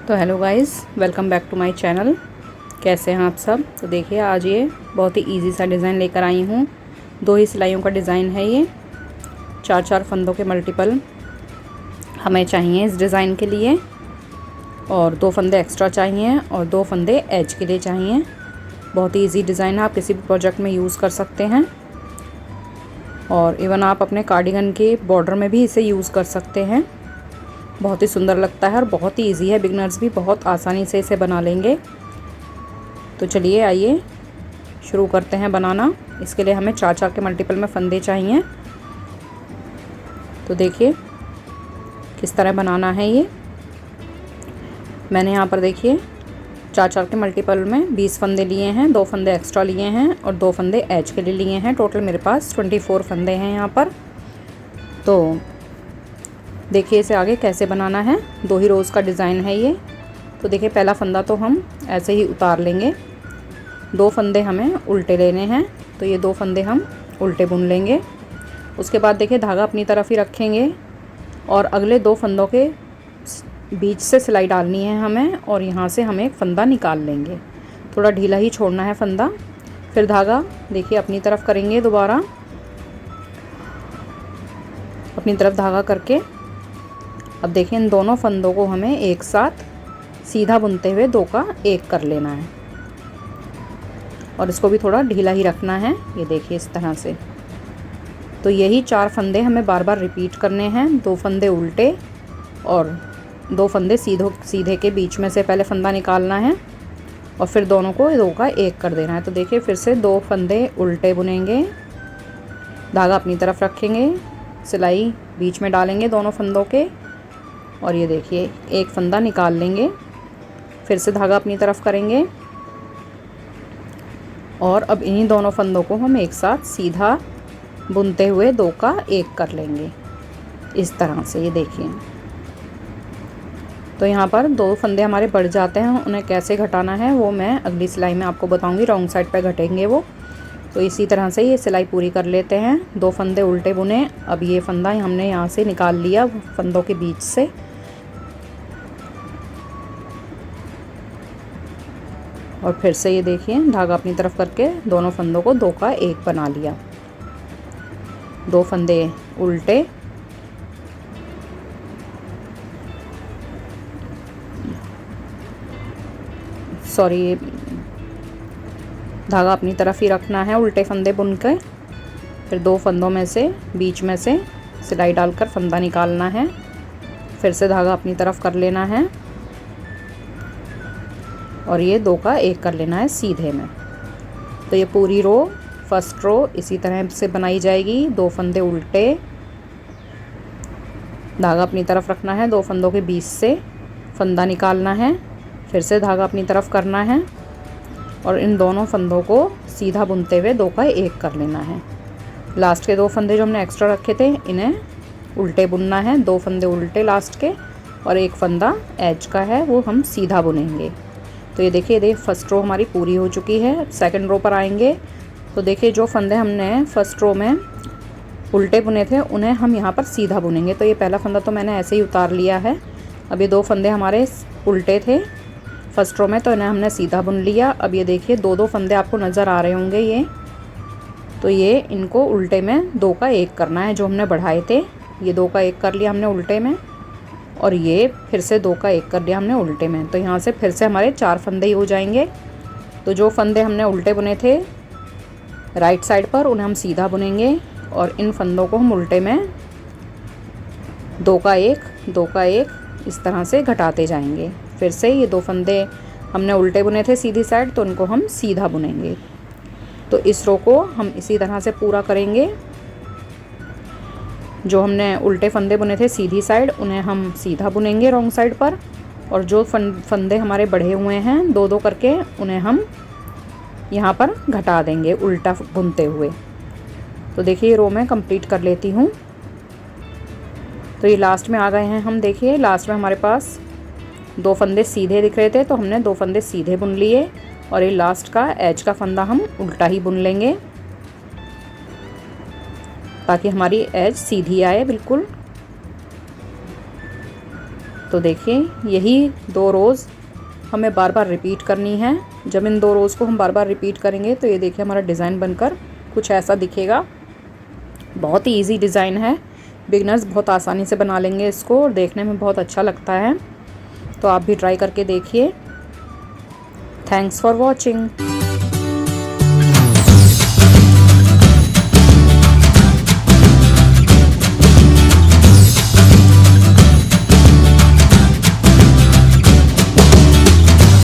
तो hello guys, welcome back to my channel. कैसे हैं आप सब। तो देखिए आज ये बहुत ही इजी सा डिज़ाइन लेकर आई हूँ। 2 ही सिलाइयों का डिज़ाइन है ये। 4 फंदों के मल्टीपल हमें चाहिए इस डिज़ाइन के लिए, और 2 फंदे एक्स्ट्रा चाहिए और 2 फंदे एज के लिए चाहिए। बहुत ही ईजी डिज़ाइन है, आप किसी भी प्रोजेक्ट में यूज़ कर सकते हैं, और इवन आप अपने कार्डिगन के बॉर्डर में भी इसे यूज़ कर सकते हैं। बहुत ही सुंदर लगता है और बहुत ही इजी है, बिगनर्स भी बहुत आसानी से इसे बना लेंगे। तो चलिए आइए शुरू करते हैं बनाना। इसके लिए हमें 4 के मल्टीपल में फंदे चाहिए। तो देखिए किस तरह बनाना है ये। मैंने यहाँ पर देखिए 4 के मल्टीपल में 20 फंदे लिए हैं, 2 फंदे एक्स्ट्रा लिए हैं और 2 फंदे एज के लिए लिए हैं। टोटल मेरे पास 24 फंदे हैं यहाँ पर। तो देखिए इसे आगे कैसे बनाना है। 2 ही रोज़ का डिज़ाइन है ये। तो देखिए पहला फंदा तो हम ऐसे ही उतार लेंगे। 2 फंदे हमें उल्टे लेने हैं, तो ये 2 फंदे हम उल्टे बुन लेंगे। उसके बाद देखिए धागा अपनी तरफ ही रखेंगे और अगले 2 फंदों के बीच से सिलाई डालनी है हमें, और यहाँ से हम एक फ़ंदा निकाल लेंगे। थोड़ा ढीला ही छोड़ना है फ़ंदा। फिर धागा देखिए अपनी तरफ करेंगे, दोबारा अपनी तरफ धागा करके अब देखिए इन दोनों फंदों को हमें एक साथ सीधा बुनते हुए 2 का 1 कर लेना है, और इसको भी थोड़ा ढीला ही रखना है। ये देखिए इस तरह से। तो यही 4 फंदे हमें बार बार रिपीट करने हैं। 2 फंदे उल्टे और 2 फंदे सीधे के बीच में से पहले फंदा निकालना है, और फिर दोनों को 2 का 1 कर देना है। तो देखिए फिर से 2 फंदे उल्टे बुनेंगे, धागा अपनी तरफ रखेंगे, सिलाई बीच में डालेंगे दोनों फंदों के, और ये देखिए एक फंदा निकाल लेंगे। फिर से धागा अपनी तरफ करेंगे, और अब इन्हीं दोनों फंदों को हम एक साथ सीधा बुनते हुए 2 का 1 कर लेंगे इस तरह से। ये देखिए तो यहाँ पर 2 फंदे हमारे बढ़ जाते हैं। उन्हें कैसे घटाना है वो मैं अगली सिलाई में आपको बताऊँगी। रॉन्ग साइड पे घटेंगे वो। तो इसी तरह से ये सिलाई पूरी कर लेते हैं। 2 फंदे उल्टे बुने। अब ये फंदा हमने यहाँ से निकाल लिया फंदों के बीच से, और फिर से ये देखिए धागा अपनी तरफ करके दोनों फंदों को 2 का 1 बना लिया। 2 फंदे उल्टे, सॉरी धागा अपनी तरफ ही रखना है उल्टे फंदे बुन के। फिर 2 फंदों में से बीच में से सिलाई डालकर फंदा निकालना है। फिर से धागा अपनी तरफ कर लेना है, और ये 2 का 1 कर लेना है सीधे में। तो ये पूरी रो, फर्स्ट रो इसी तरह से बनाई जाएगी। 2 फंदे उल्टे, धागा अपनी तरफ रखना है, 2 फंदों के बीच से फंदा निकालना है, फिर से धागा अपनी तरफ करना है, और इन दोनों फंदों को सीधा बुनते हुए 2 का 1 कर लेना है। लास्ट के 2 फंदे जो हमने एक्स्ट्रा रखे थे इन्हें उल्टे बुनना है। 2 फंदे उल्टे लास्ट के, और एक फंदा एज का है वो हम सीधा बुनेंगे। तो ये देखिए फर्स्ट रो हमारी पूरी हो चुकी है। सेकंड रो पर आएंगे तो देखिए जो फंदे हमने फर्स्ट रो में उल्टे बुने थे उन्हें हम यहाँ पर सीधा बुनेंगे। तो ये पहला फंदा तो मैंने ऐसे ही उतार लिया है। अब ये 2 फंदे हमारे उल्टे थे फर्स्ट रो में, तो इन्हें हमने सीधा बुन लिया। अब ये देखिए 2 फंदे आपको नज़र आ रहे होंगे ये। तो ये इनको उल्टे में 2 का 1 करना है। जो हमने बढ़ाए थे ये 2 का 1 कर लिया हमने उल्टे में, और ये फिर से 2 का 1 कर लिया हमने उल्टे में। तो यहाँ से फिर से हमारे 4 फंदे ही हो जाएंगे। तो जो फंदे हमने उल्टे बुने थे राइट साइड पर उन्हें हम सीधा बुनेंगे, और इन फंदों को हम उल्टे में 2 का 1, 2 का 1 इस तरह से घटाते जाएंगे। फिर से ये 2 फंदे हमने उल्टे बुने थे सीधी साइड, तो उनको हम सीधा बुनेंगे। तो इस रो को हम इसी तरह से पूरा करेंगे। जो हमने उल्टे फंदे बुने थे सीधी साइड उन्हें हम सीधा बुनेंगे रॉन्ग साइड पर, और जो फंदे हमारे बढ़े हुए हैं 2-2 करके उन्हें हम यहाँ पर घटा देंगे उल्टा बुनते हुए। तो देखिए रो मैं कंप्लीट कर लेती हूँ। तो ये लास्ट में आ गए हैं हम। देखिए लास्ट में हमारे पास 2 फंदे सीधे दिख रहे थे, तो हमने 2 फंदे सीधे बुन लिए, और ये लास्ट का एज का फंदा हम उल्टा ही बुन लेंगे ताकि हमारी एज सीधी आए बिल्कुल। तो देखिए यही 2 रोज़ हमें बार बार रिपीट करनी है। जब इन 2 रोज़ को हम बार बार रिपीट करेंगे तो ये देखिए हमारा डिज़ाइन बनकर कुछ ऐसा दिखेगा। बहुत ही इजी डिज़ाइन है, बिगनर्स बहुत आसानी से बना लेंगे इसको और देखने में बहुत अच्छा लगता है। तो आप भी ट्राई करके देखिए। Thanks for watching.